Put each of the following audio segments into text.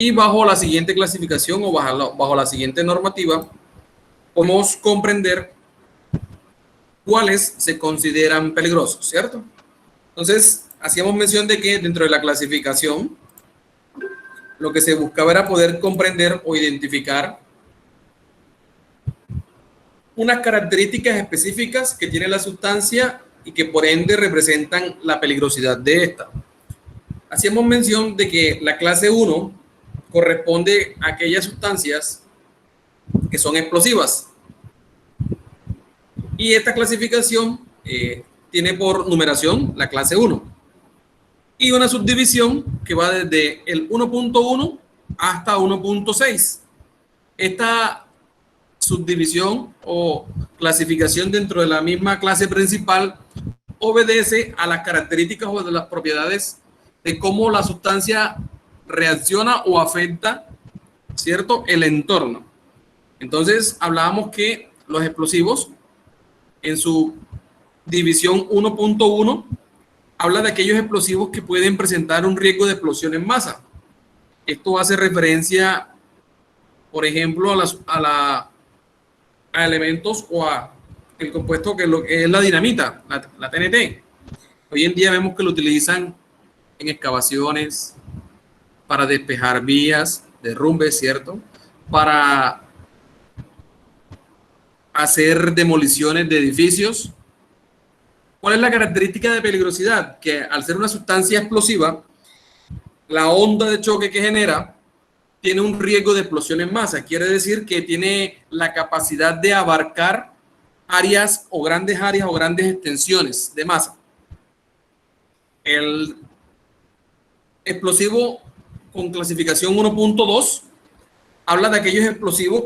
Y bajo la siguiente clasificación o bajo la siguiente normativa, podemos comprender cuáles se consideran peligrosos, ¿cierto? Entonces, hacíamos mención de que dentro de la clasificación, lo que se buscaba era poder comprender o identificar unas características específicas que tiene la sustancia y que por ende representan la peligrosidad de esta. Hacíamos mención de que la clase 1 corresponde a aquellas sustancias que son explosivas. Y esta clasificación tiene por numeración la clase 1. Y una subdivisión que va desde el 1.1 hasta 1.6. Esta subdivisión o clasificación dentro de la misma clase principal obedece a las características o de las propiedades de cómo la sustancia reacciona o afecta, ¿cierto?, el entorno. Entonces, hablábamos que los explosivos, en su división 1.1, habla de aquellos explosivos que pueden presentar un riesgo de explosión en masa. Esto hace referencia, por ejemplo, a elementos o a el compuesto que es la dinamita, la TNT. Hoy en día vemos que lo utilizan en excavaciones, para despejar vías, derrumbes, ¿cierto? Para hacer demoliciones de edificios. ¿Cuál es la característica de peligrosidad? Que al ser una sustancia explosiva, la onda de choque que genera tiene un riesgo de explosión en masa. Quiere decir que tiene la capacidad de abarcar áreas o grandes extensiones de masa. El explosivo con clasificación 1.2 habla de aquellos explosivos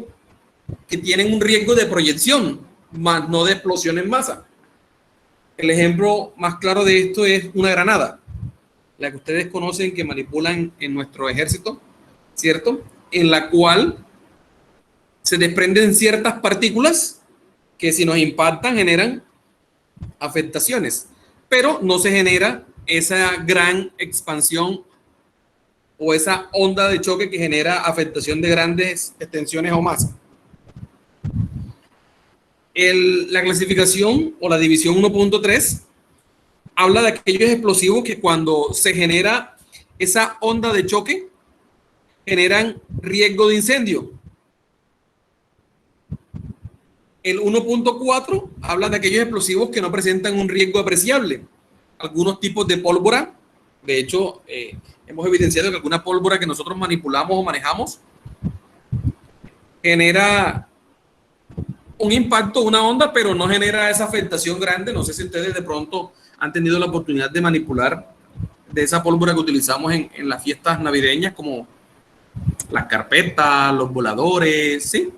que tienen un riesgo de proyección, más no de explosión en masa. El ejemplo más claro de esto es una granada, la que ustedes conocen, que manipulan en nuestro ejército, ¿cierto? En la cual se desprenden ciertas partículas que, si nos impactan, generan afectaciones, pero no se genera esa gran expansión o esa onda de choque que genera afectación de grandes extensiones o masa. La clasificación o la división 1.3 habla de aquellos explosivos que, cuando se genera esa onda de choque, generan riesgo de incendio. El 1.4 habla de aquellos explosivos que no presentan un riesgo apreciable. Algunos tipos de pólvora, de hecho, hemos evidenciado que alguna pólvora que nosotros manipulamos o manejamos genera un impacto, una onda, pero no genera esa afectación grande. No sé si ustedes de pronto han tenido la oportunidad de manipular de esa pólvora que utilizamos en las fiestas navideñas, como las carpetas, los voladores, ¿sí?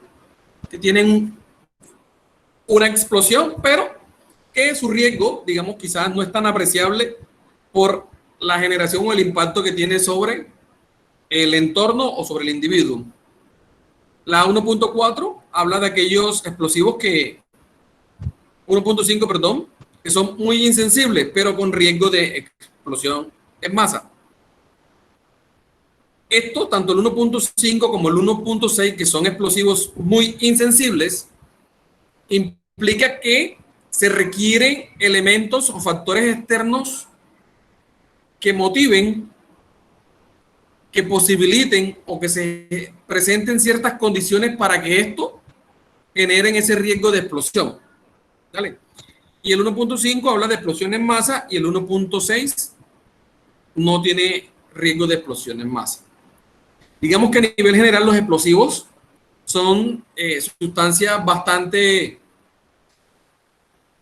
Que tienen una explosión, pero que su riesgo, digamos, quizás no es tan apreciable por la generación o el impacto que tiene sobre el entorno o sobre el individuo. La 1.4 habla de aquellos explosivos 1.5, perdón, que son muy insensibles, pero con riesgo de explosión en masa. Esto, tanto el 1.5 como el 1.6, que son explosivos muy insensibles, implica que se requieren elementos o factores externos que motiven, que posibiliten o que se presenten ciertas condiciones para que esto generen ese riesgo de explosión. ¿Vale? Y el 1.5 habla de explosión en masa y el 1.6 no tiene riesgo de explosión en masa. Digamos que a nivel general los explosivos son sustancias bastante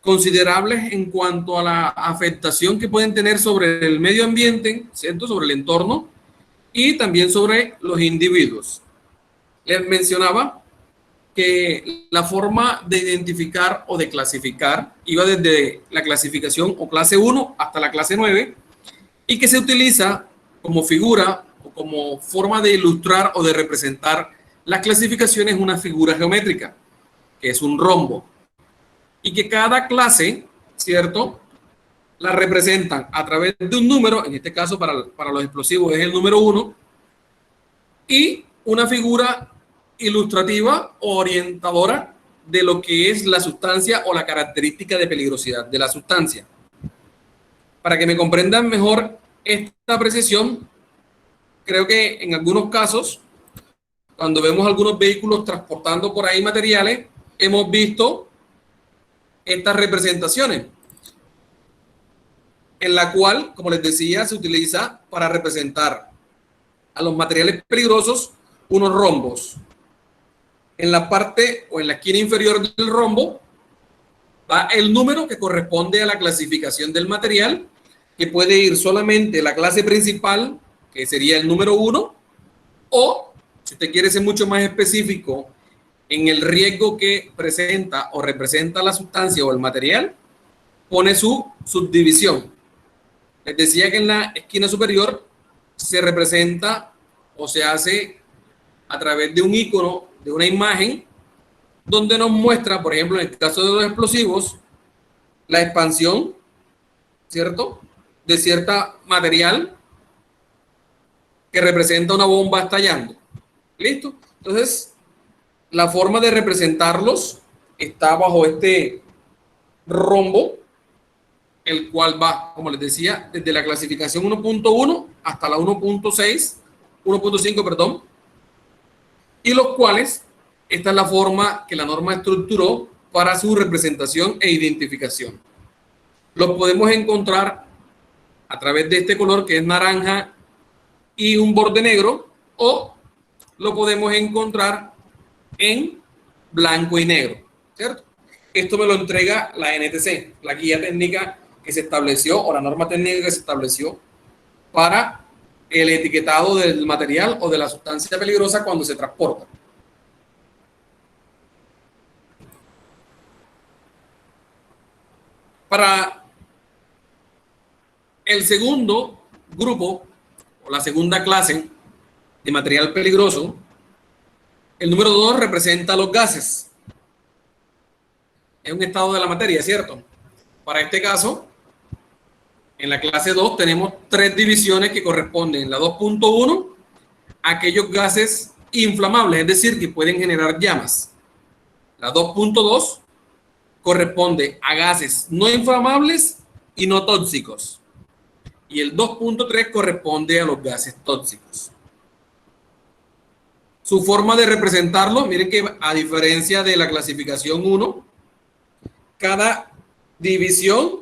considerables en cuanto a la afectación que pueden tener sobre el medio ambiente, ¿cierto?, sobre el entorno, y también sobre los individuos. Les mencionaba que la forma de identificar o de clasificar iba desde la clasificación o clase 1 hasta la clase 9, y que se utiliza como figura o como forma de ilustrar o de representar las clasificaciones una figura geométrica, que es un rombo, y que cada clase, ¿cierto?, la representan a través de un número. En este caso, para los explosivos es el número 1, y una figura ilustrativa o orientadora de lo que es la sustancia o la característica de peligrosidad de la sustancia. Para que me comprendan mejor esta precisión, creo que en algunos casos, cuando vemos algunos vehículos transportando por ahí materiales, hemos visto estas representaciones, en la cual, como les decía, se utiliza para representar a los materiales peligrosos unos rombos. En la parte o en la esquina inferior del rombo va el número que corresponde a la clasificación del material, que puede ir solamente la clase principal, que sería el número 1, o si usted quiere ser mucho más específico en el riesgo que presenta o representa la sustancia o el material, pone su subdivisión. Les decía que en la esquina superior se representa o se hace a través de un icono, de una imagen, donde nos muestra, por ejemplo, en el caso de los explosivos, la expansión, ¿cierto?, de cierta material que representa una bomba estallando. ¿Listo? Entonces, la forma de representarlos está bajo este rombo, el cual va, como les decía, desde la clasificación 1.1 hasta la 1.6, 1.5, perdón, y los cuales, esta es la forma que la norma estructuró para su representación e identificación. Los podemos encontrar a través de este color que es naranja y un borde negro, o lo podemos encontrar en blanco y negro, ¿cierto? Esto me lo entrega la NTC, la guía técnica que se estableció, o la norma técnica que se estableció para el etiquetado del material o de la sustancia peligrosa cuando se transporta. Para el segundo grupo, o la segunda clase de material peligroso, el número 2 representa los gases. Es un estado de la materia, ¿cierto? Para este caso, en la clase 2 tenemos 3 divisiones que corresponden. La 2.1, aquellos gases inflamables, es decir, que pueden generar llamas. La 2.2 corresponde a gases no inflamables y no tóxicos. Y el 2.3 corresponde a los gases tóxicos. Su forma de representarlo, miren que a diferencia de la clasificación 1, cada división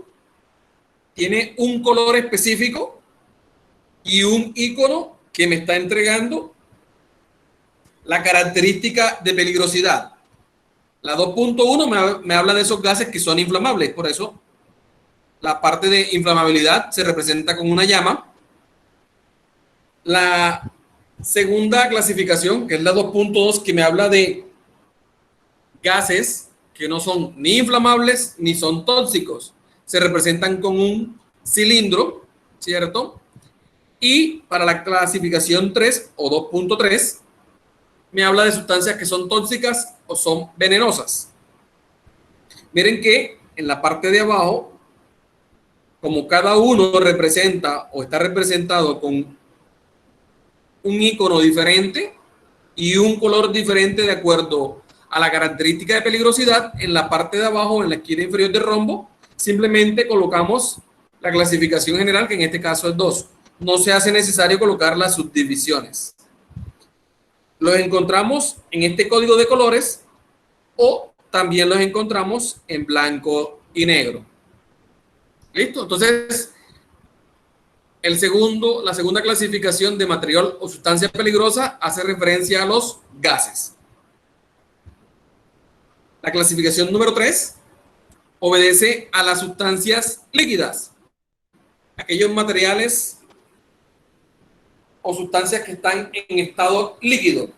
tiene un color específico y un icono que me está entregando la característica de peligrosidad. La 2.1 me habla de esos gases que son inflamables, por eso la parte de inflamabilidad se representa con una llama. La segunda clasificación, que es la 2.2, que me habla de gases que no son ni inflamables ni son tóxicos, se representan con un cilindro, ¿cierto? Y para la clasificación 3 o 2.3, me habla de sustancias que son tóxicas o son venenosas. Miren que en la parte de abajo, como cada uno representa o está representado con un icono diferente y un color diferente de acuerdo a la característica de peligrosidad, en la parte de abajo, en la esquina inferior del rombo, simplemente colocamos la clasificación general, que en este caso es 2. No se hace necesario colocar las subdivisiones. Los encontramos en este código de colores o también los encontramos en blanco y negro. ¿Listo? Entonces, la segunda clasificación de material o sustancia peligrosa hace referencia a los gases. La clasificación número 3 obedece a las sustancias líquidas, aquellos materiales o sustancias que están en estado líquido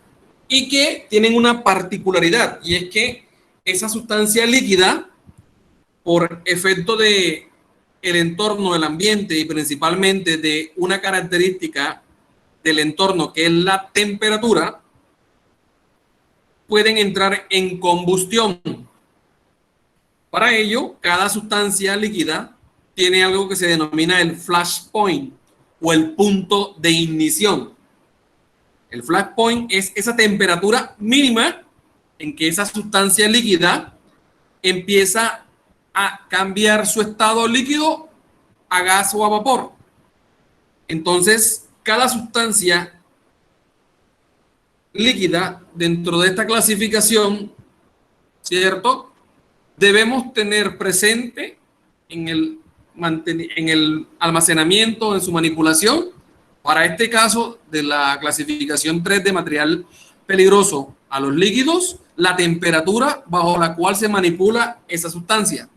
y que tienen una particularidad, y es que esa sustancia líquida, por efecto de el entorno, del ambiente y principalmente de una característica del entorno que es la temperatura, pueden entrar en combustión. Para ello, cada sustancia líquida tiene algo que se denomina el flash point o el punto de ignición. El flash point es esa temperatura mínima en que esa sustancia líquida empieza a cambiar su estado líquido a gas o a vapor. Entonces, cada sustancia líquida dentro de esta clasificación, ¿cierto? Debemos tener presente en el almacenamiento, en su manipulación, para este caso de la clasificación 3 de material peligroso a los líquidos, la temperatura bajo la cual se manipula esa sustancia.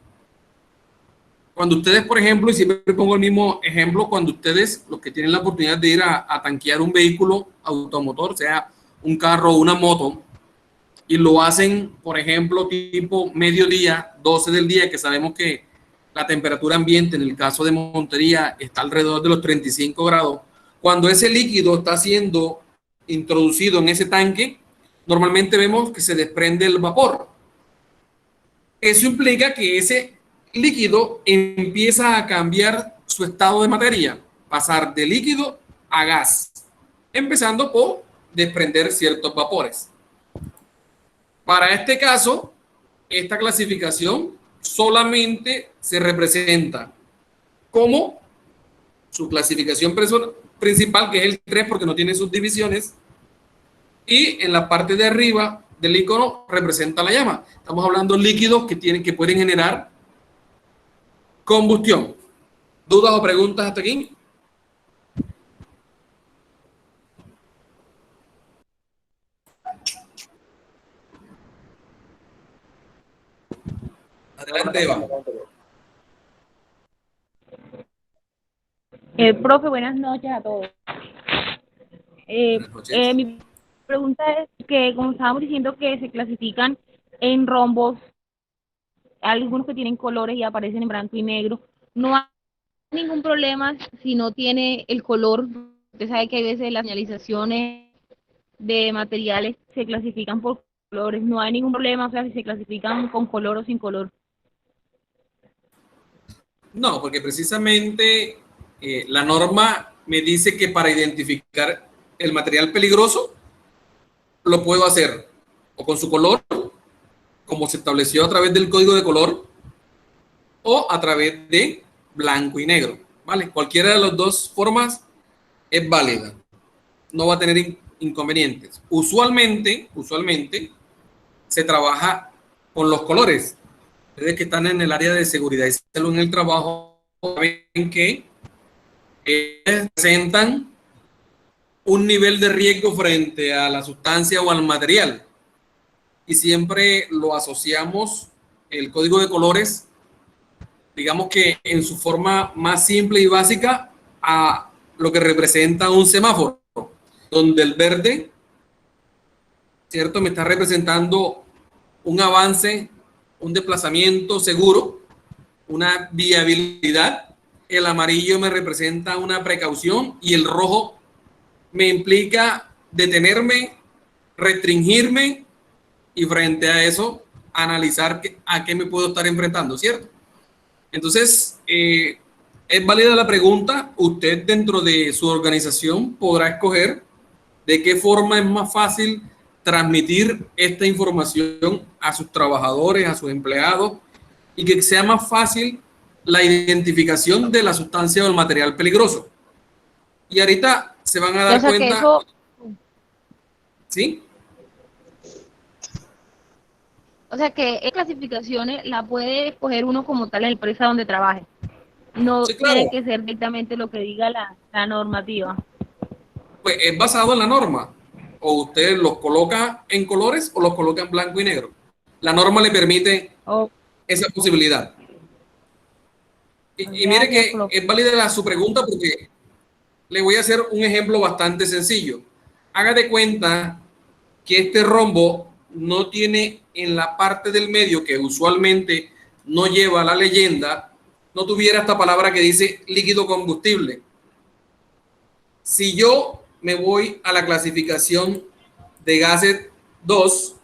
Cuando ustedes, por ejemplo, y siempre pongo el mismo ejemplo, cuando ustedes, los que tienen la oportunidad de ir a tanquear un vehículo automotor, sea un carro o una moto, y lo hacen, por ejemplo, tipo mediodía, 12 del día, que sabemos que la temperatura ambiente, en el caso de Montería, está alrededor de los 35 grados. Cuando ese líquido está siendo introducido en ese tanque, normalmente vemos que se desprende el vapor. Eso implica que ese líquido empieza a cambiar su estado de materia, pasar de líquido a gas, empezando por desprender ciertos vapores. Para este caso, esta clasificación solamente se representa como su clasificación principal, que es el 3 porque no tiene subdivisiones, y en la parte de arriba del icono representa la llama. Estamos hablando de líquidos que pueden generar combustión. ¿Dudas o preguntas hasta aquí? Adelante, Eva. Profe, buenas noches a todos. Buenas noches. Mi pregunta es que, como estábamos diciendo, que se clasifican en rombos, algunos que tienen colores y aparecen en blanco y negro, no hay ningún problema si no tiene el color. Usted sabe que hay veces las señalizaciones de materiales se clasifican por colores, no hay ningún problema, o sea, si se clasifican con color o sin color. No, porque precisamente la norma me dice que para identificar el material peligroso lo puedo hacer o con su color, como se estableció a través del código de color, o a través de blanco y negro, ¿vale? Cualquiera de las dos formas es válida, no va a tener inconvenientes. Usualmente se trabaja con los colores. Ustedes que están en el área de seguridad y salud en el trabajo saben que presentan un nivel de riesgo frente a la sustancia o al material. Y siempre lo asociamos, el código de colores, digamos que en su forma más simple y básica, a lo que representa un semáforo, donde el verde, ¿cierto?, me está representando un avance, un desplazamiento seguro, una viabilidad. El amarillo me representa una precaución y el rojo me implica detenerme, restringirme y frente a eso analizar a qué me puedo estar enfrentando, ¿cierto? Entonces, es válida la pregunta. Usted dentro de su organización podrá escoger de qué forma es más fácil transmitir esta información a sus trabajadores, a sus empleados, y que sea más fácil la identificación de la sustancia o el material peligroso. Y ahorita se van a dar cuenta. Que eso... ¿Sí? O sea que esas clasificaciones la puede escoger uno como tal en la empresa donde trabaje. No Sí, claro. tiene que ser directamente lo que diga la normativa. Pues es basado en la norma. O usted los coloca en colores o los coloca en blanco y negro. La norma le permite esa posibilidad. Y mire que es válida su pregunta porque le voy a hacer un ejemplo bastante sencillo. Haga de cuenta que este rombo no tiene en la parte del medio, que usualmente no lleva la leyenda, no tuviera esta palabra que dice líquido combustible. Si yo me voy a la clasificación de gases 2,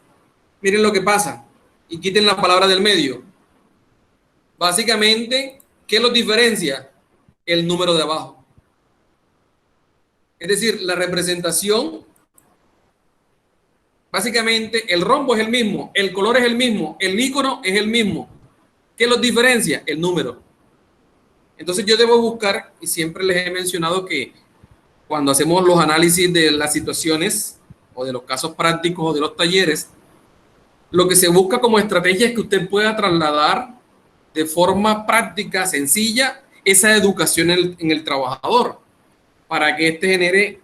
miren lo que pasa, y quiten la palabra del medio. Básicamente, ¿qué los diferencia? El número de abajo. Es decir, la representación Básicamente, el rombo es el mismo, el color es el mismo, el icono es el mismo. ¿Qué los diferencia? El número. Entonces yo debo buscar, y siempre les he mencionado que cuando hacemos los análisis de las situaciones o de los casos prácticos o de los talleres, lo que se busca como estrategia es que usted pueda trasladar de forma práctica, sencilla, esa educación en el trabajador, para que éste genere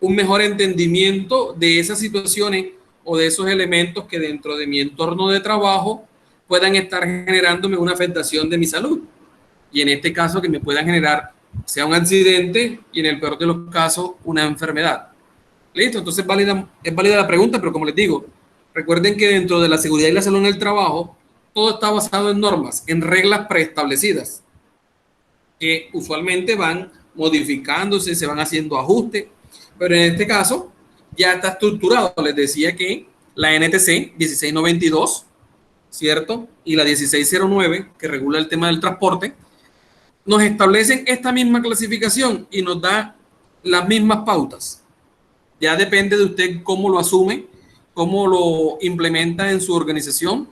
un mejor entendimiento de esas situaciones o de esos elementos que dentro de mi entorno de trabajo puedan estar generándome una afectación de mi salud. Y en este caso que me puedan generar, sea un accidente y en el peor de los casos, una enfermedad. Listo, entonces es válida la pregunta, pero como les digo, recuerden que dentro de la seguridad y la salud en el trabajo, todo está basado en normas, en reglas preestablecidas, que usualmente van modificándose, se van haciendo ajustes, pero en este caso ya está estructurado. Les decía que la NTC 1692, ¿cierto? Y la 1609, que regula el tema del transporte, nos establecen esta misma clasificación y nos da las mismas pautas. Ya depende de usted cómo lo asume, cómo lo implementa en su organización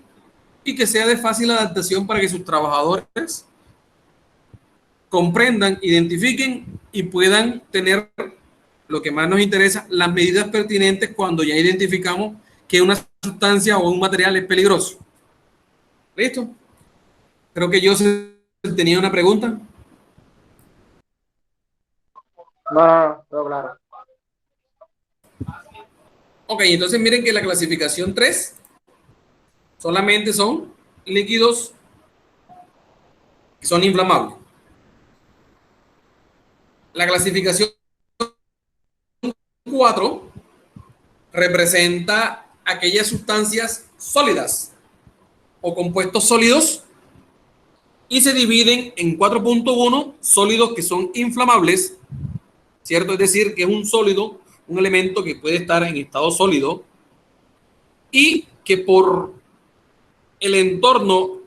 y que sea de fácil adaptación para que sus trabajadores comprendan, identifiquen y puedan tener lo que más nos interesa, las medidas pertinentes cuando ya identificamos que una sustancia o un material es peligroso. ¿Listo? Creo que yo tenía una pregunta. No, claro. Ok, entonces miren que la clasificación 3 solamente son líquidos que son inflamables. La clasificación 4 representa aquellas sustancias sólidas o compuestos sólidos y se dividen en 4.1 sólidos que son inflamables, ¿cierto? Es decir, que es un sólido, un elemento que puede estar en estado sólido y que por el entorno,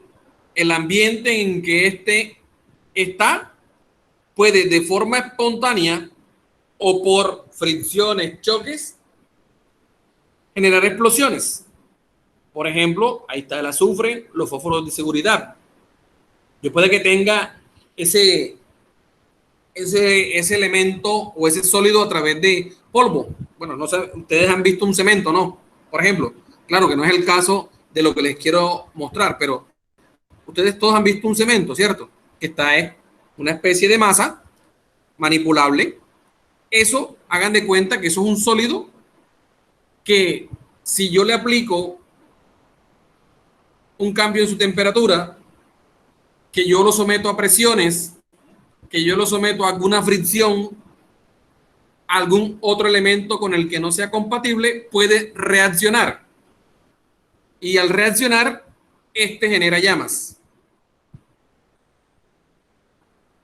el ambiente en que éste está, puede de forma espontánea o por fricciones, choques, generar explosiones. Por ejemplo, ahí está el azufre, los fósforos de seguridad. Yo puede que tenga ese elemento o ese sólido a través de polvo. Bueno, no sé, ustedes han visto un cemento, ¿no? Por ejemplo, claro que no es el caso de lo que les quiero mostrar, pero ustedes todos han visto un cemento, ¿cierto? Que está es una especie de masa manipulable. Eso, hagan de cuenta que eso es un sólido que si yo le aplico un cambio en su temperatura, que yo lo someto a presiones, que yo lo someto a alguna fricción, algún otro elemento con el que no sea compatible, puede reaccionar. Y al reaccionar, este genera llamas.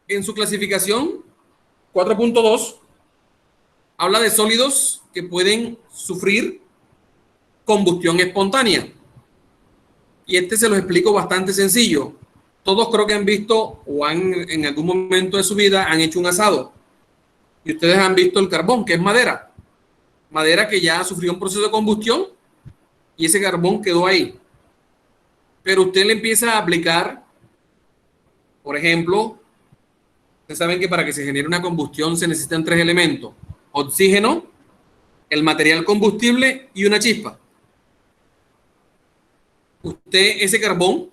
En su clasificación 4.2 habla de sólidos que pueden sufrir combustión espontánea. Y este se lo explico bastante sencillo. Todos creo que han visto o en algún momento de su vida han hecho un asado. Y ustedes han visto el carbón, que es madera. Madera que ya sufrió un proceso de combustión y ese carbón quedó ahí. Pero usted le empieza a aplicar, por ejemplo, ustedes saben que para que se genere una combustión se necesitan 3 elementos: oxígeno, el material combustible y una chispa. Usted, ese carbón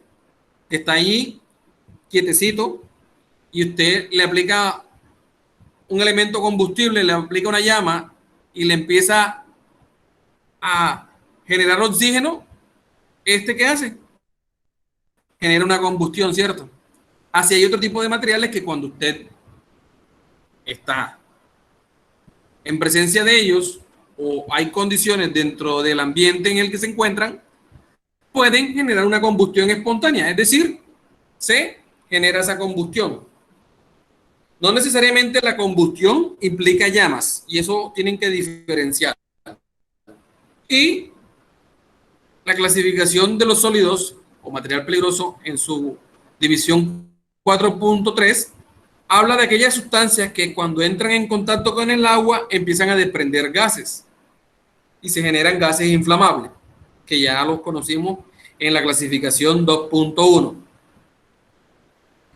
que está ahí quietecito, y usted le aplica un elemento combustible, le aplica una llama y le empieza a generar oxígeno, ¿qué hace? Genera una combustión, ¿cierto? Así hay otro tipo de materiales que cuando usted está en presencia de ellos o hay condiciones dentro del ambiente en el que se encuentran, pueden generar una combustión espontánea, es decir, se genera esa combustión. No necesariamente la combustión implica llamas, y eso tienen que diferenciar. Y la clasificación de los sólidos o material peligroso en su división 4.3 habla de aquellas sustancias que cuando entran en contacto con el agua empiezan a desprender gases. y se generan gases inflamables, que ya los conocimos en la clasificación 2.1.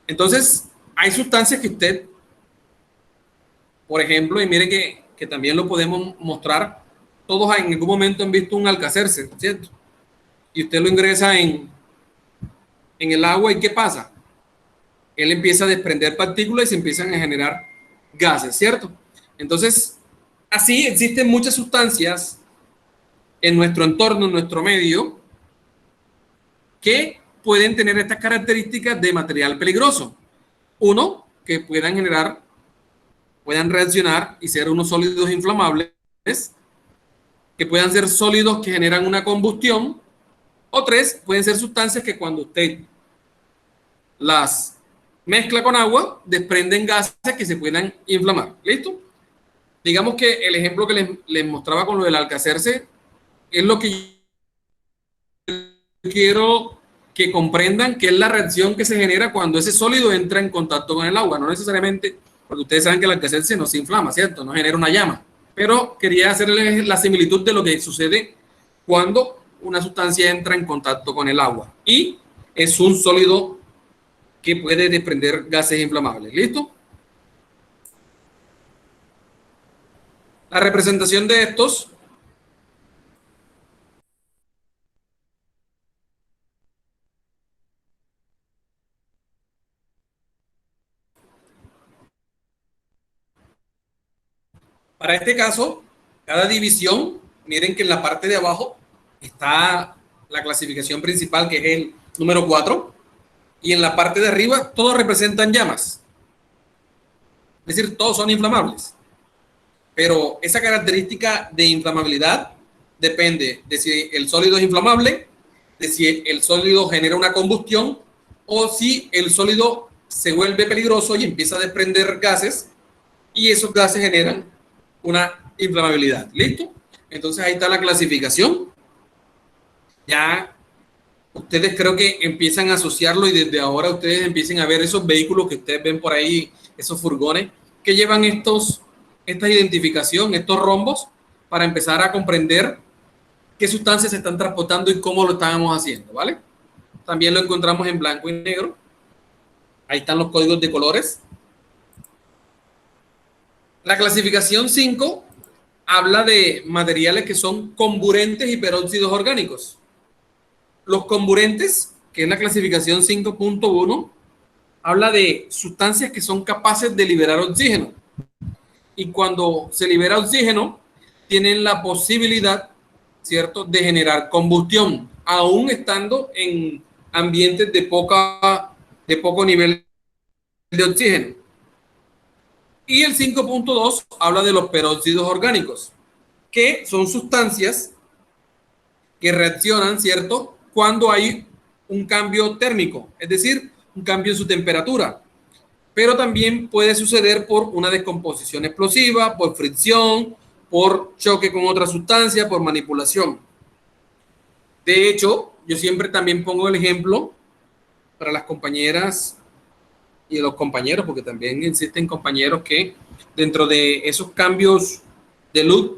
Entonces, hay sustancias que usted, por ejemplo, y mire que también lo podemos mostrar, todos en algún momento han visto un Alka-Seltzer, ¿cierto? Y usted lo ingresa en el agua y ¿qué pasa? Él empieza a desprender partículas y se empiezan a generar gases, ¿cierto? Entonces, así existen muchas sustancias en nuestro entorno, en nuestro medio, que pueden tener estas características de material peligroso. Uno, que puedan reaccionar y ser unos sólidos inflamables, que puedan ser sólidos que generan una combustión, o tres, pueden ser sustancias que cuando usted las mezcla con agua, desprenden gases que se puedan inflamar. ¿Listo? Digamos que el ejemplo que les mostraba con lo del Alka-Seltzer es lo que quiero que comprendan, que es la reacción que se genera cuando ese sólido entra en contacto con el agua. No necesariamente, porque ustedes saben que el Alka-Seltzer no se inflama, ¿cierto? No genera una llama. Pero quería hacerles la similitud de lo que sucede cuando una sustancia entra en contacto con el agua y es un sólido que puede desprender gases inflamables. ¿Listo? La representación de estos para este caso, cada división, miren que en la parte de abajo está la clasificación principal, que es el número 4, y en la parte de arriba todos representan llamas. Es decir, todos son inflamables. Pero esa característica de inflamabilidad depende de si el sólido es inflamable, de si el sólido genera una combustión o si el sólido se vuelve peligroso y empieza a desprender gases y esos gases generan una inflamabilidad. ¿Listo? Entonces ahí está la clasificación. Ya ustedes creo que empiezan a asociarlo y desde ahora ustedes empiecen a ver esos vehículos que ustedes ven por ahí, esos furgones que llevan esta identificación, estos rombos, para empezar a comprender qué sustancias se están transportando y cómo lo estábamos haciendo, ¿vale? También lo encontramos en blanco y negro. Ahí están los códigos de colores. La clasificación 5 habla de materiales que son comburentes y peróxidos orgánicos. Los comburentes, que es la clasificación 5.1, habla de sustancias que son capaces de liberar oxígeno. Y cuando se libera oxígeno, tienen la posibilidad, ¿cierto?, de generar combustión, aún estando en ambientes de poco nivel de oxígeno. Y el 5.2 habla de los peróxidos orgánicos, que son sustancias que reaccionan, ¿cierto?, cuando hay un cambio térmico, es decir, un cambio en su temperatura. Pero también puede suceder por una descomposición explosiva, por fricción, por choque con otra sustancia, por manipulación. De hecho, yo siempre también pongo el ejemplo para las compañeras y los compañeros, porque también existen compañeros que dentro de esos cambios de luz,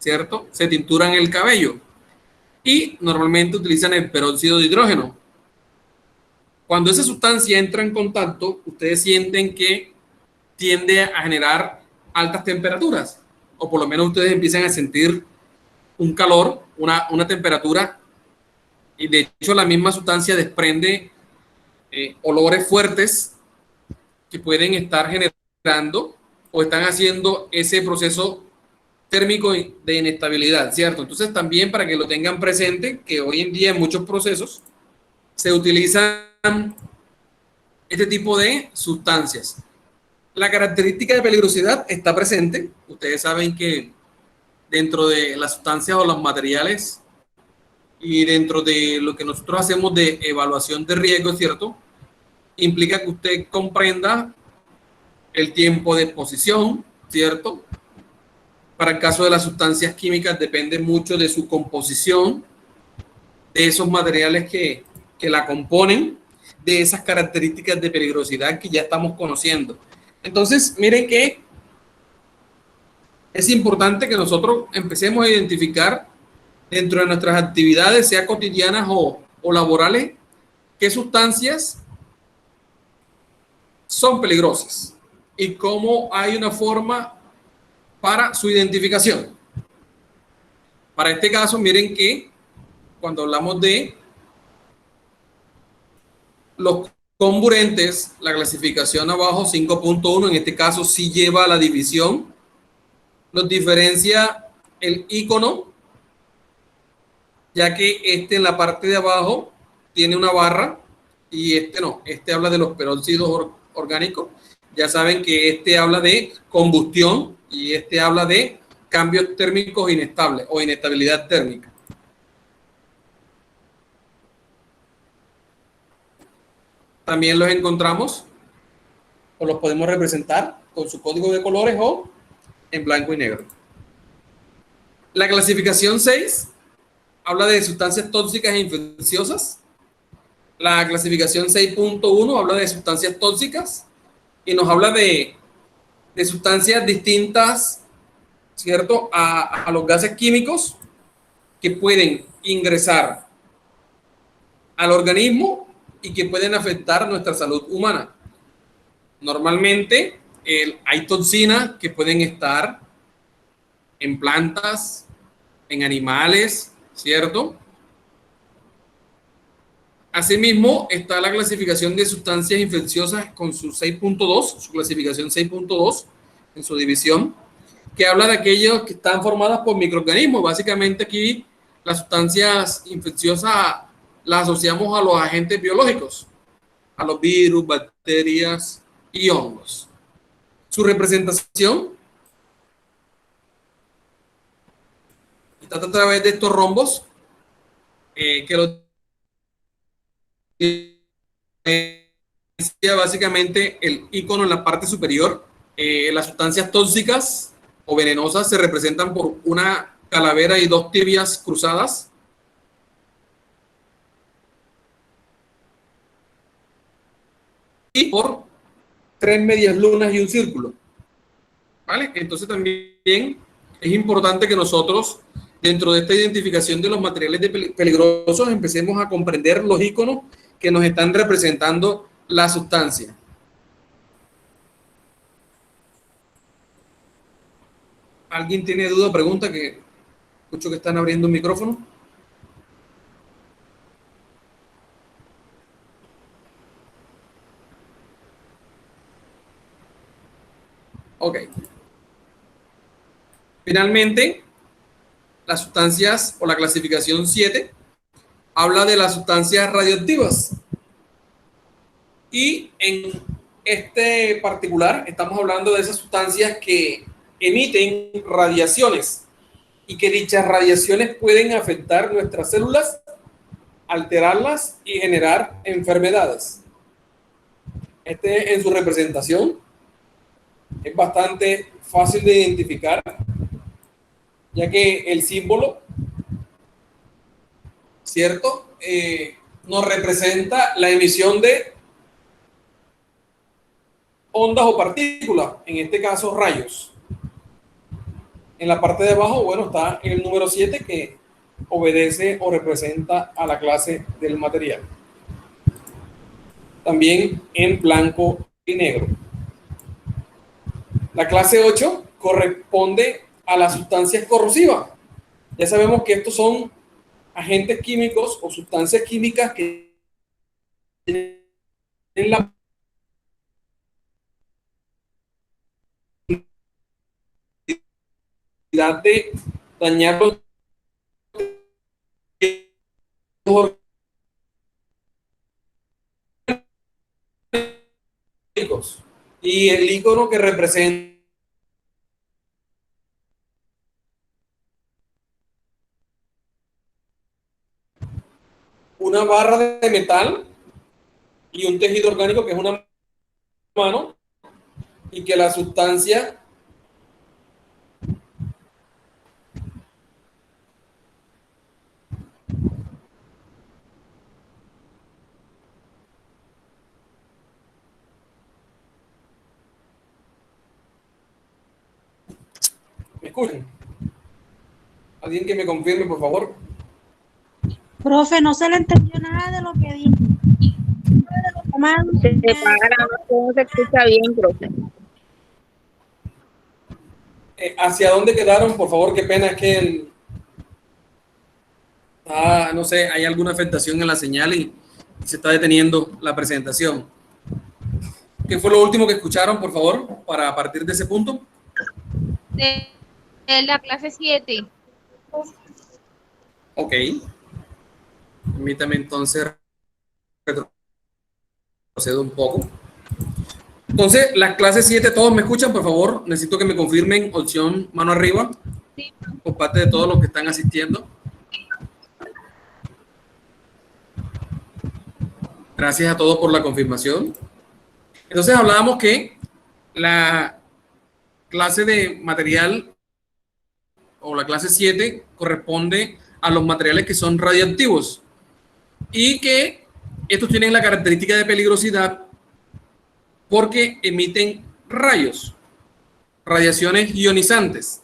¿cierto?, se tinturan el cabello y normalmente utilizan el peróxido de hidrógeno. Cuando esa sustancia entra en contacto, ustedes sienten que tiende a generar altas temperaturas, o por lo menos ustedes empiezan a sentir un calor, una temperatura, y de hecho la misma sustancia desprende olores fuertes que pueden estar generando o están haciendo ese proceso térmico de inestabilidad, ¿cierto? Entonces también para que lo tengan presente, que hoy en día en muchos procesos se utilizan este tipo de sustancias. La característica de peligrosidad está presente. Ustedes saben que dentro de las sustancias o los materiales y dentro de lo que nosotros hacemos de evaluación de riesgo, ¿cierto?, implica que usted comprenda el tiempo de exposición, ¿cierto? Para el caso de las sustancias químicas depende mucho de su composición, de esos materiales que la componen, de esas características de peligrosidad que ya estamos conociendo. Entonces, miren que es importante que nosotros empecemos a identificar dentro de nuestras actividades, sea cotidianas o laborales, qué sustancias son peligrosas y cómo hay una forma para su identificación. Para este caso, miren que cuando hablamos de los comburentes, la clasificación abajo 5.1, en este caso sí lleva a la división, nos diferencia el icono, ya que este en la parte de abajo tiene una barra y este no, este habla de los peróxidos orgánicos. Ya saben que este habla de combustión y este habla de cambios térmicos inestables o inestabilidad térmica. También los encontramos o los podemos representar con su código de colores o en blanco y negro. La clasificación 6 habla de sustancias tóxicas e infecciosas. La clasificación 6.1 habla de sustancias tóxicas y nos habla de sustancias distintas, ¿cierto? A los gases químicos que pueden ingresar al organismo y que pueden afectar nuestra salud humana. Normalmente hay toxinas que pueden estar en plantas, en animales, ¿cierto? Asimismo, está la clasificación de sustancias infecciosas con su 6.2, su clasificación 6.2 en su división, que habla de aquellos que están formadas por microorganismos. Básicamente aquí las sustancias infecciosas las asociamos a los agentes biológicos, a los virus, bacterias y hongos. Su representación está a través de estos rombos que lo básicamente el icono en la parte superior. Las sustancias tóxicas o venenosas se representan por una calavera y dos tibias cruzadas. Y por tres medias lunas y un círculo. ¿Vale? Entonces también es importante que nosotros, dentro de esta identificación de los materiales peligrosos, empecemos a comprender los iconos que nos están representando la sustancia. ¿Alguien tiene duda o pregunta? Que escucho que están abriendo un micrófono. Ok. Finalmente, las sustancias o la clasificación 7 habla de las sustancias radioactivas. Y en este particular estamos hablando de esas sustancias que emiten radiaciones y que dichas radiaciones pueden afectar nuestras células, alterarlas y generar enfermedades. Este en su representación es bastante fácil de identificar, ya que el símbolo, ¿cierto? Nos representa la emisión de ondas o partículas, en este caso rayos. En la parte de abajo, bueno, está el número 7 que obedece o representa a la clase del material. También en blanco y negro. La clase 8 corresponde a las sustancias corrosivas. Ya sabemos que estos son agentes químicos o sustancias químicas que tienen la posibilidad de dañar los orgánicos. Y el icono que representa una barra de metal y un tejido orgánico que es una mano, y que la sustancia escuchan? ¿Alguien que me confirme, por favor? Profe, no se le entendió nada de lo que dijo. Se separa, no se escucha bien, profe. ¿Hacia dónde quedaron? Por favor, qué pena, es que no sé, hay alguna afectación en la señal y se está deteniendo la presentación. ¿Qué fue lo último que escucharon, por favor, para partir de ese punto? De la clase 7. Ok. Permítame entonces retrocedo un poco. Entonces, la clase 7, ¿todos me escuchan, por favor? Necesito que me confirmen opción mano arriba Sí. por parte de todos los que están asistiendo. Gracias a todos por la confirmación. Entonces, hablábamos que la clase de material o la clase 7 corresponde a los materiales que son radioactivos y que estos tienen la característica de peligrosidad porque emiten rayos, radiaciones ionizantes.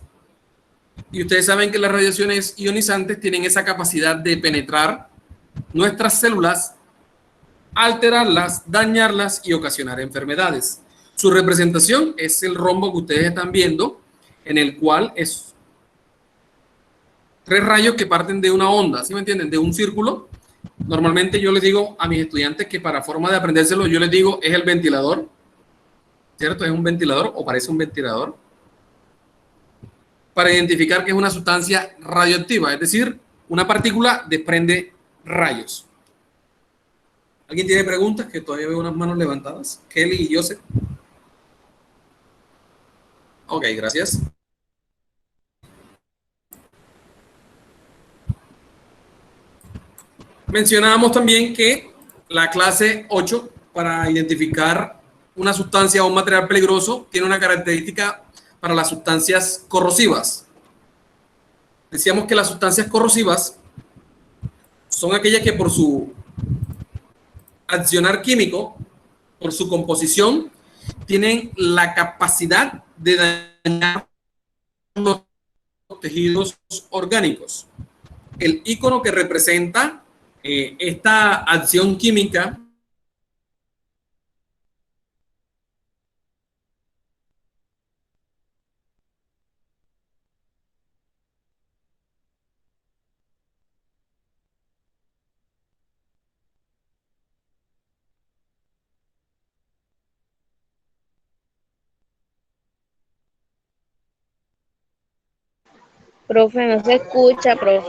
Y ustedes saben que las radiaciones ionizantes tienen esa capacidad de penetrar nuestras células, alterarlas, dañarlas y ocasionar enfermedades. Su representación es el rombo que ustedes están viendo, en el cual es 3 rayos que parten de una onda, ¿sí me entienden? De un círculo. Normalmente yo les digo a mis estudiantes que para forma de aprendérselo, yo les digo es el ventilador, ¿cierto? Es un ventilador o parece un ventilador, para identificar que es una sustancia radioactiva, es decir, una partícula desprende rayos. ¿Alguien tiene preguntas? Que todavía veo unas manos levantadas. Kelly y Joseph. Ok, gracias. Mencionábamos también que la clase 8, para identificar una sustancia o un material peligroso, tiene una característica para las sustancias corrosivas. Decíamos que las sustancias corrosivas son aquellas que por su accionar químico, por su composición, tienen la capacidad de dañar los tejidos orgánicos. El icono que representa esta acción química Profe, no se escucha, profe.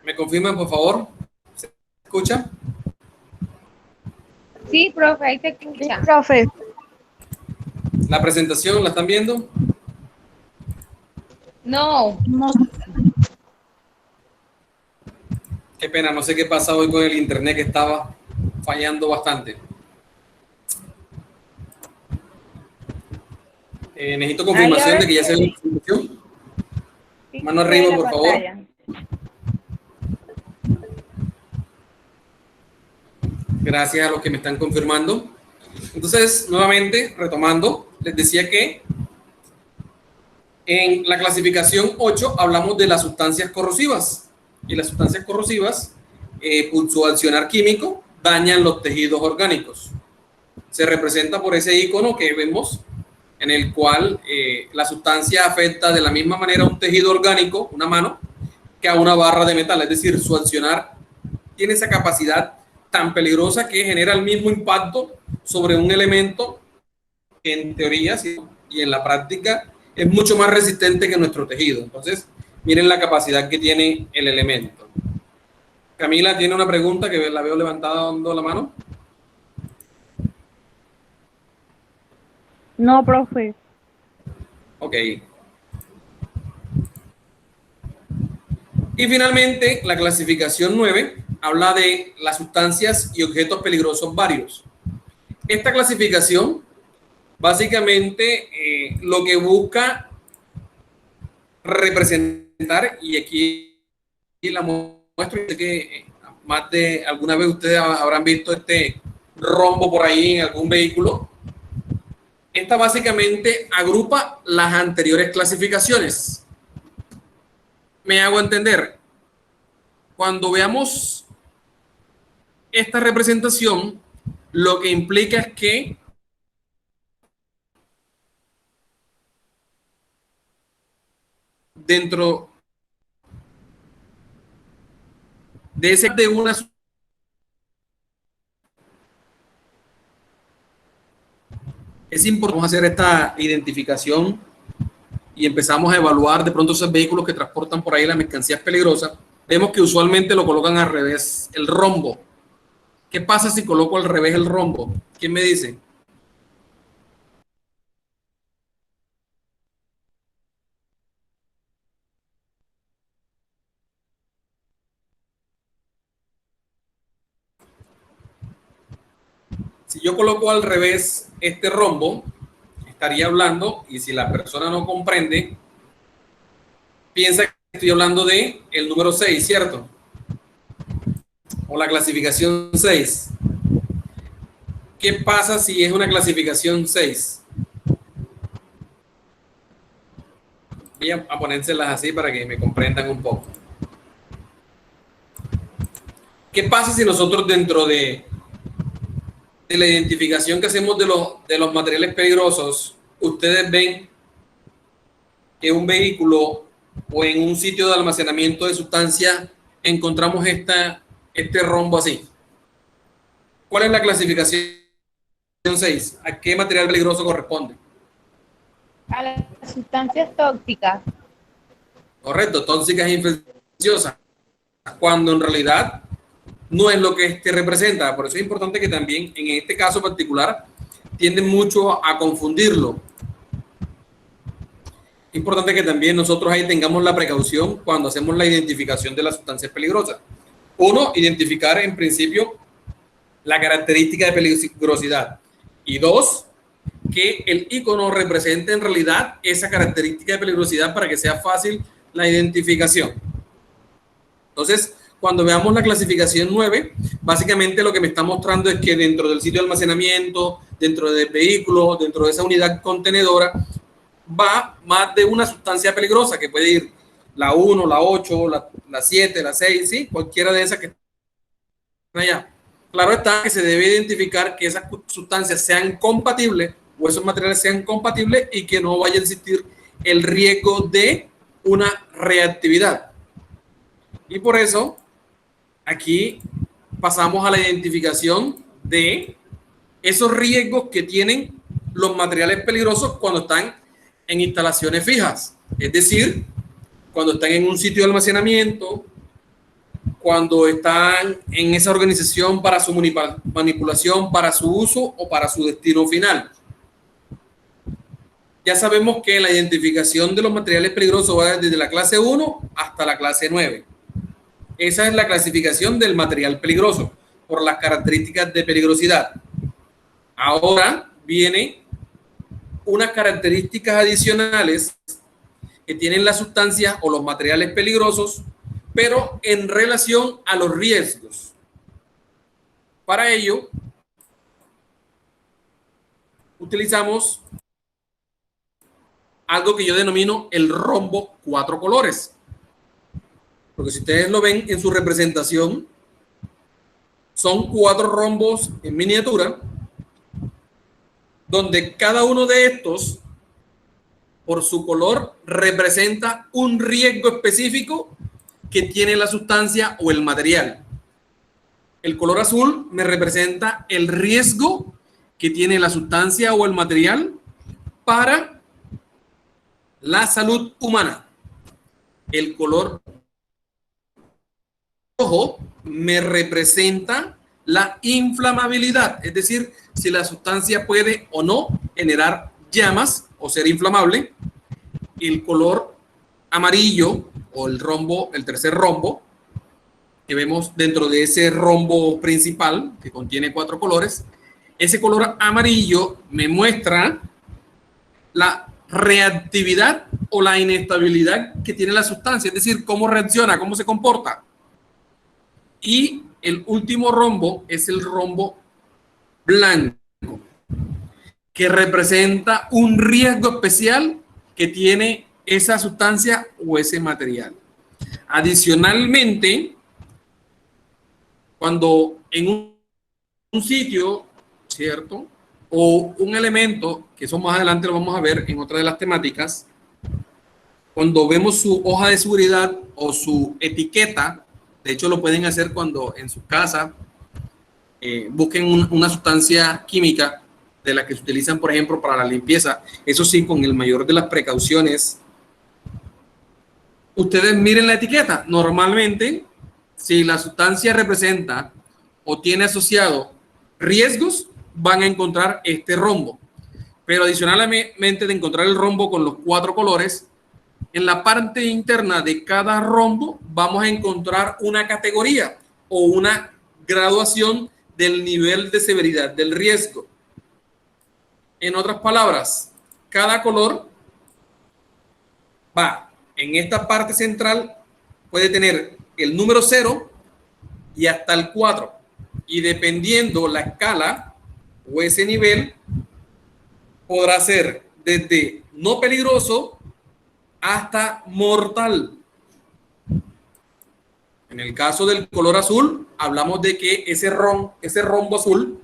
¿me confirman, por favor? ¿Se escucha? Sí, profe, ahí te escucha. Profe, La presentación, ¿la están viendo? No. no, Qué pena, no sé qué pasa hoy con el internet que estaba fallando bastante. Necesito confirmación de que ya se ve la presentación. Mano arriba, por favor. Gracias a los que me están confirmando. Entonces, nuevamente, retomando, les decía que en la clasificación 8 hablamos de las sustancias corrosivas. Y las sustancias corrosivas, por su accionar químico, dañan los tejidos orgánicos. Se representa por ese icono que vemos, en el cual la sustancia afecta de la misma manera a un tejido orgánico, una mano, que a una barra de metal. Es decir, su accionar tiene esa capacidad tan peligrosa que genera el mismo impacto sobre un elemento que en teoría y en la práctica es mucho más resistente que nuestro tejido. Entonces, miren la capacidad que tiene el elemento. Camila tiene una pregunta que la veo levantada dando la mano. No, profe. Ok. Y finalmente, la clasificación 9 habla de las sustancias y objetos peligrosos varios. Esta clasificación, básicamente, lo que busca representar, y aquí la muestro, que más de alguna vez ustedes habrán visto este rombo por ahí en algún vehículo. Esta básicamente agrupa las anteriores clasificaciones. Me hago entender. Cuando veamos esta representación, lo que implica es que dentro de ese de una es importante hacer esta identificación y empezamos a evaluar de pronto esos vehículos que transportan por ahí las mercancías peligrosas. Vemos que usualmente lo colocan al revés, el rombo. ¿Qué pasa si coloco al revés el rombo? ¿Quién me dice? Si yo coloco al revés este rombo, estaría hablando, y si la persona no comprende, piensa que estoy hablando de el número 6, ¿cierto? O la clasificación 6. ¿Qué pasa si es una clasificación 6? Voy a ponérselas así para que me comprendan un poco. ¿Qué pasa si nosotros dentro de la identificación que hacemos de los materiales peligrosos, ustedes ven que un vehículo o en un sitio de almacenamiento de sustancias encontramos este rombo así? ¿Cuál es la clasificación 6? ¿A qué material peligroso corresponde? A las sustancias tóxicas. Correcto, tóxicas e infecciosas, cuando en realidad no es lo que representa. Por eso es importante que también en este caso particular tienden mucho a confundirlo. Es importante que también nosotros ahí tengamos la precaución cuando hacemos la identificación de las sustancias peligrosas. Uno, identificar en principio la característica de peligrosidad. Y dos, que el icono represente en realidad esa característica de peligrosidad para que sea fácil la identificación. Entonces, cuando veamos la clasificación 9, básicamente lo que me está mostrando es que dentro del sitio de almacenamiento, dentro del vehículo, dentro de esa unidad contenedora, va más de una sustancia peligrosa, que puede ir la 1, la 8, la 7, la 6, ¿sí? Cualquiera de esas que están allá. Claro está que se debe identificar que esas sustancias sean compatibles o esos materiales sean compatibles y que no vaya a existir el riesgo de una reactividad. Y por eso aquí pasamos a la identificación de esos riesgos que tienen los materiales peligrosos cuando están en instalaciones fijas. Es decir, cuando están en un sitio de almacenamiento, cuando están en esa organización para su manipulación, para su uso o para su destino final. Ya sabemos que la identificación de los materiales peligrosos va desde la clase 1 hasta la clase 9. Esa es la clasificación del material peligroso por las características de peligrosidad. Ahora viene unas características adicionales que tienen las sustancias o los materiales peligrosos, pero en relación a los riesgos. Para ello, utilizamos algo que yo denomino el rombo 4 colores. Porque si ustedes lo ven en su representación, son 4 rombos en miniatura, donde cada uno de estos, por su color, representa un riesgo específico que tiene la sustancia o el material. El color azul me representa el riesgo que tiene la sustancia o el material para la salud humana. El color rojo me representa la inflamabilidad, es decir, si la sustancia puede o no generar llamas o ser inflamable. El color amarillo o el rombo, el tercer rombo que vemos dentro de ese rombo principal que contiene 4 colores, ese color amarillo me muestra la reactividad o la inestabilidad que tiene la sustancia, es decir, cómo reacciona, cómo se comporta. Y el último rombo es el rombo blanco, que representa un riesgo especial que tiene esa sustancia o ese material. Adicionalmente, cuando en un sitio, ¿cierto? O un elemento, que eso más adelante lo vamos a ver en otra de las temáticas, cuando vemos su hoja de seguridad o su etiqueta, de hecho lo pueden hacer cuando en su casa busquen una sustancia química de la que se utilizan, por ejemplo, para la limpieza, eso sí, con el mayor de las precauciones. Ustedes miren la etiqueta. Normalmente, si la sustancia representa o tiene asociado riesgos, van a encontrar este rombo. Pero adicionalmente de encontrar el rombo con los 4 colores, en la parte interna de cada rombo vamos a encontrar una categoría o una graduación del nivel de severidad del riesgo. En otras palabras, cada color va en esta parte central, puede tener el número 0 y hasta el 4. Y dependiendo la escala o ese nivel, podrá ser desde no peligroso hasta mortal. En el caso del color azul, hablamos de que ese rombo azul,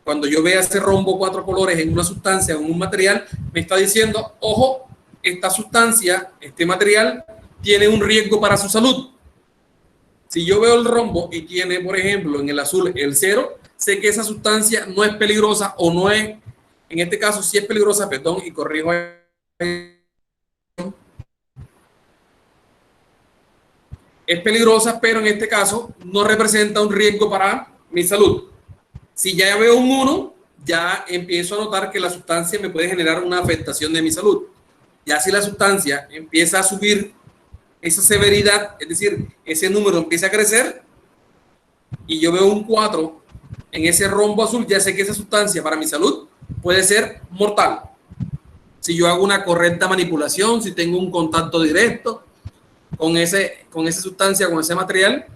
cuando yo vea ese rombo 4 colores en una sustancia o en un material, me está diciendo, ojo, esta sustancia, este material, tiene un riesgo para su salud. Si yo veo el rombo y tiene, por ejemplo, en el azul el 0, sé que esa sustancia no es peligrosa o no es, en este caso sí es peligrosa, perdón, y corrijo. Es peligrosa, pero en este caso no representa un riesgo para mi salud. Si ya veo un 1, ya empiezo a notar que la sustancia me puede generar una afectación de mi salud. Ya si la sustancia empieza a subir esa severidad, es decir, ese número empieza a crecer y yo veo un 4 en ese rombo azul, ya sé que esa sustancia para mi salud puede ser mortal. Si yo hago una correcta manipulación, si tengo un contacto directo con esa sustancia, con ese material,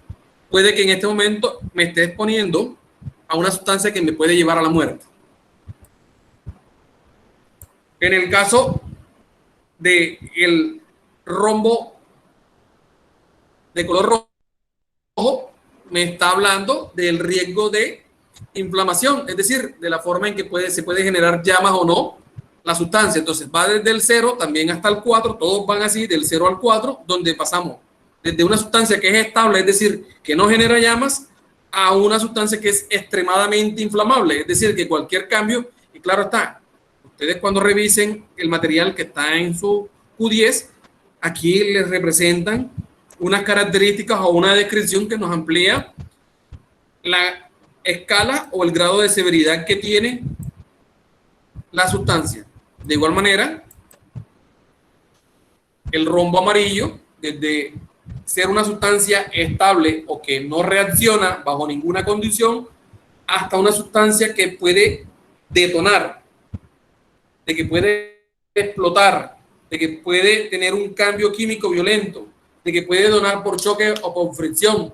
puede que en este momento me esté exponiendo a una sustancia que me puede llevar a la muerte. En el caso del rombo de color rojo, me está hablando del riesgo de inflamación, es decir, de la forma en que se puede generar llamas o no la sustancia. Entonces va desde el 0 también hasta el 4, todos van así del 0 al 4, donde pasamos desde una sustancia que es estable, es decir, que no genera llamas, a una sustancia que es extremadamente inflamable, es decir, que cualquier cambio, y claro está, ustedes cuando revisen el material que está en su Q10, aquí les representan unas características o una descripción que nos amplía la escala o el grado de severidad que tiene la sustancia. De igual manera, el rombo amarillo, desde ser una sustancia estable o que no reacciona bajo ninguna condición, hasta una sustancia que puede detonar, de que puede explotar, de que puede tener un cambio químico violento, de que puede detonar por choque o por fricción,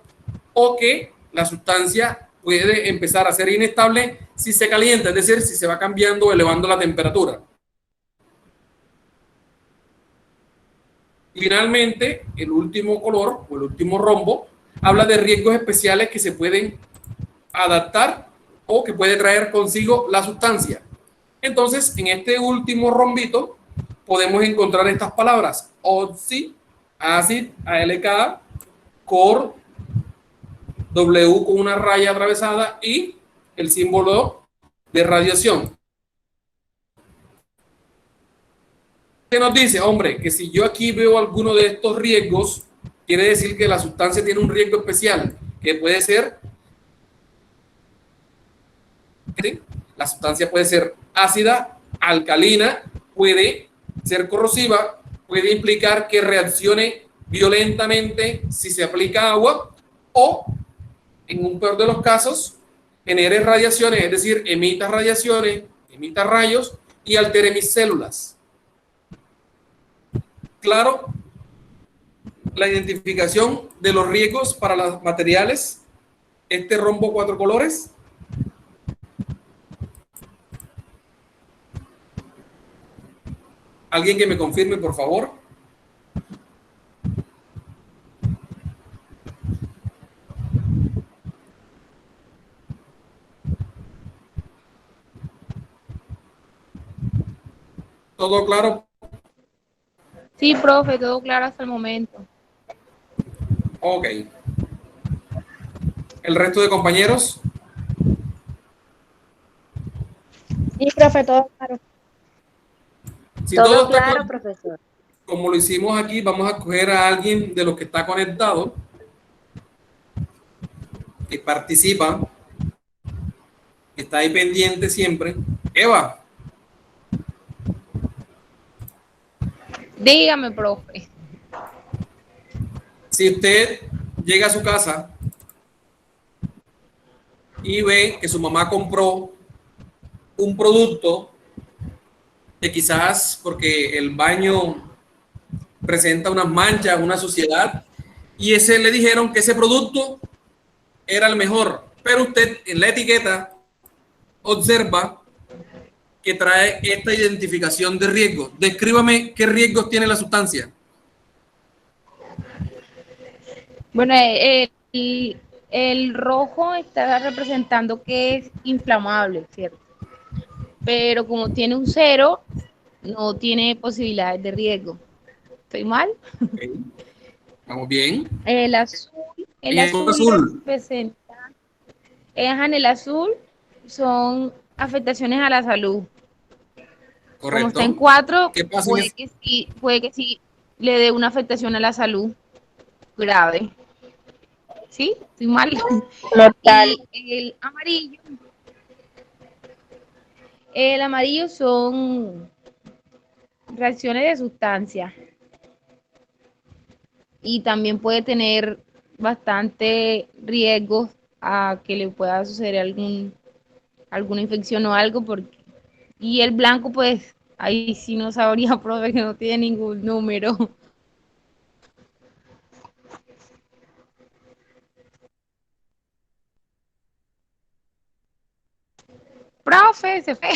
o que la sustancia puede empezar a ser inestable si se calienta, es decir, si se va cambiando o elevando la temperatura. Finalmente, el último color o el último rombo habla de riesgos especiales que se pueden adaptar o que puede traer consigo la sustancia. Entonces, en este último rombito podemos encontrar estas palabras: oxi, acid, ALK, core, W con una raya atravesada y el símbolo de radiación. ¿Qué nos dice? Hombre, que si yo aquí veo alguno de estos riesgos, quiere decir que la sustancia tiene un riesgo especial, que puede ser, ¿sí? La sustancia puede ser ácida, alcalina, puede ser corrosiva, puede implicar que reaccione violentamente si se aplica agua o, en un peor de los casos, genere radiaciones, es decir, emita radiaciones, emita rayos y altere mis células. Claro, la identificación de los riesgos para los materiales, este rombo 4 colores. Alguien que me confirme, por favor. ¿Todo claro? Sí, profe, todo claro hasta el momento. Ok. ¿El resto de compañeros? Sí, profe, todo claro. Si todo Todo está claro, claro, profesor. como lo hicimos aquí, vamos a coger a alguien de los que está conectado, que participa, que está ahí pendiente siempre. Eva, Dígame, profe. si usted llega a su casa y ve que su mamá compró un producto que quizás porque el baño presenta unas manchas, una suciedad, y ese le dijeron que ese producto era el mejor, pero usted en la etiqueta observa que trae esta identificación de riesgo. Descríbame qué riesgos tiene la sustancia. Bueno, el rojo está representando que es inflamable, ¿cierto? Pero como tiene un cero, no tiene posibilidades de riesgo. ¿Estoy mal? Okay. Vamos bien. El azul, En el el color azul azul, representa, en el azul son afectaciones a la salud. Como está en correcto. 4, ¿Qué pasa en ese? puede que sí le dé una afectación a la salud grave. ¿Sí? Estoy mal. Mortal. Y el amarillo son reacciones de sustancia y también puede tener bastante riesgo a que le pueda suceder alguna infección o algo porque y el blanco pues ahí sí no sabría, profe, que no tiene ningún número. Profe, se fue.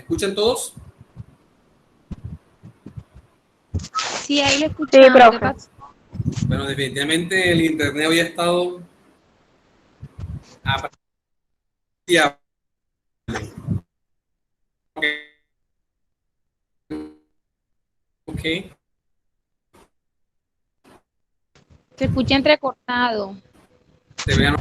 escuchan todos? Sí, ahí le escuchamos. Sí, profe. ¿Qué pasó? Bueno, definitivamente el internet hoy ha estado apreciable. Ok. Se escucha entrecortado. Te vean.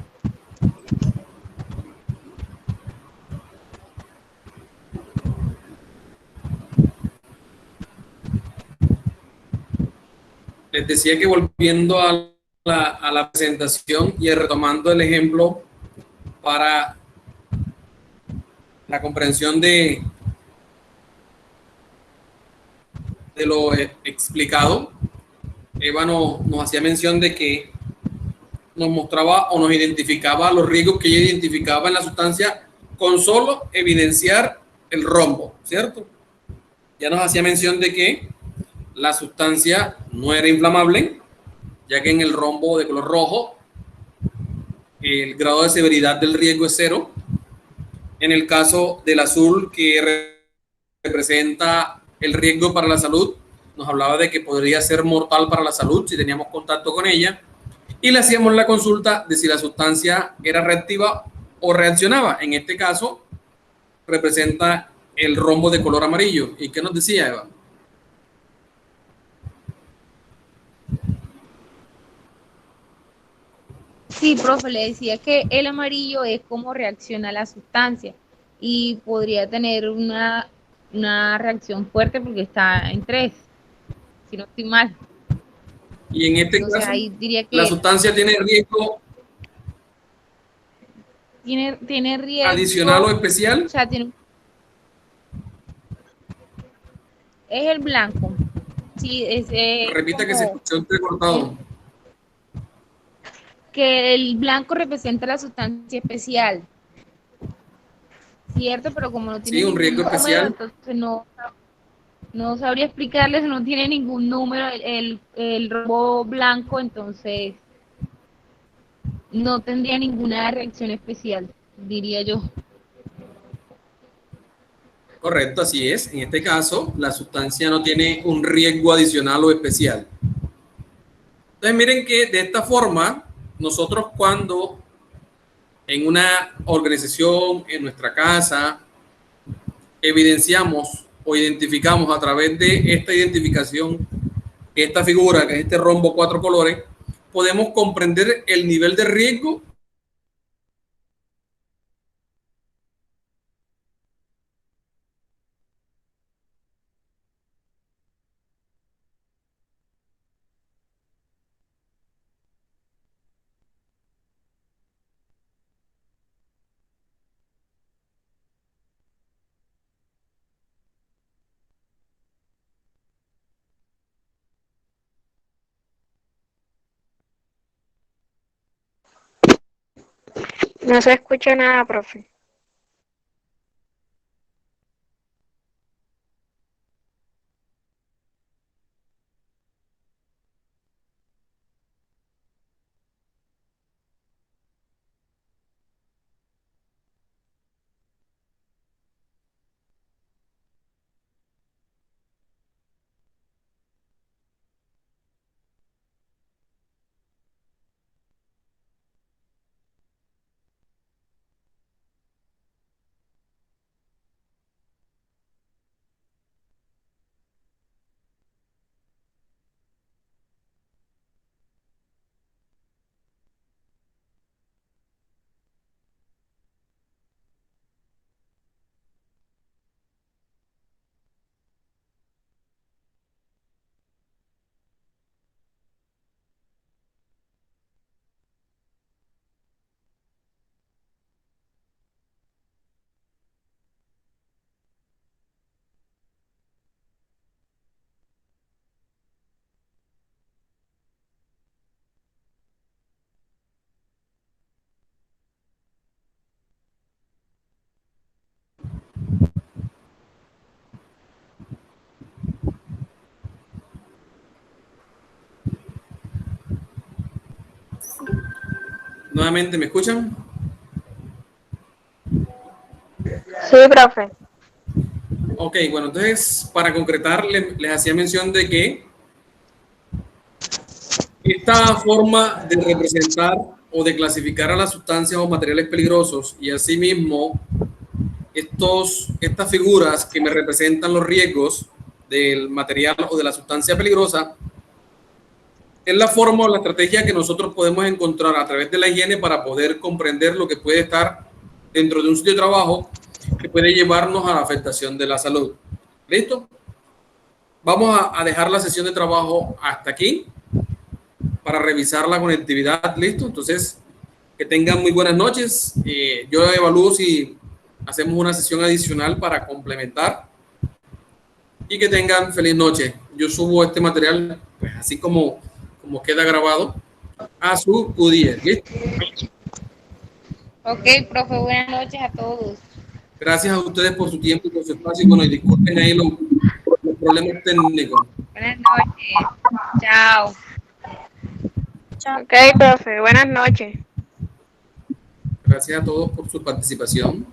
Les decía que volviendo a la presentación y retomando el ejemplo para la comprensión de lo explicado, Eva nos hacía mención de que nos mostraba o nos identificaba los riesgos que ella identificaba en la sustancia con solo evidenciar el rombo, ¿cierto? Ya nos hacía mención de que la sustancia no era inflamable, ya que en el rombo de color rojo el grado de severidad del riesgo es 0. En el caso del azul, que representa el riesgo para la salud, nos hablaba de que podría ser mortal para la salud si teníamos contacto con ella, y le hacíamos la consulta de si la sustancia era reactiva o reaccionaba. En este caso, representa el rombo de color amarillo. ¿Y qué nos decía, Eva? Sí, profe, le decía que el amarillo es cómo reacciona la sustancia y podría tener una reacción fuerte porque está en 3, si no estoy mal. Y en este Entonces caso, ahí diría la que sustancia tiene riesgo tiene adicional o riesgo, especial. o sea, es el blanco. Sí, es Repita que se como escuchó entrecortado. que el blanco representa la sustancia especial, ¿cierto? Pero como no tiene Sí, un ningún riesgo número, especial. entonces no sabría explicarles, no tiene ningún número el robo blanco, entonces no tendría ninguna reacción especial, diría yo. Correcto, así es. En este caso, la sustancia no tiene un riesgo adicional o especial. Entonces, miren que de esta forma, nosotros cuando en una organización, en nuestra casa, evidenciamos o identificamos a través de esta identificación, esta figura, que es este rombo 4 colores, podemos comprender el nivel de riesgo. No se escucha nada, profe. Nuevamente, ¿me escuchan? Sí, profe. Ok, bueno, entonces para concretar les hacía mención de que esta forma de representar o de clasificar a las sustancias o materiales peligrosos y asimismo estas figuras que me representan los riesgos del material o de la sustancia peligrosa es la forma o la estrategia que nosotros podemos encontrar a través de la higiene para poder comprender lo que puede estar dentro de un sitio de trabajo que puede llevarnos a la afectación de la salud. ¿Listo? Vamos a dejar la sesión de trabajo hasta aquí para revisar la conectividad. ¿Listo? Entonces, que tengan muy buenas noches. Yo evalúo si hacemos una sesión adicional para complementar y que tengan feliz noche. Yo subo este material, pues así como queda grabado, a su Q10. ¿Listo? Ok, profe, buenas noches a todos. Gracias a ustedes por su tiempo y por su espacio. Y bueno, y disculpen ahí los problemas técnicos. Buenas noches. Chao. Ok, profe, buenas noches. Gracias a todos por su participación.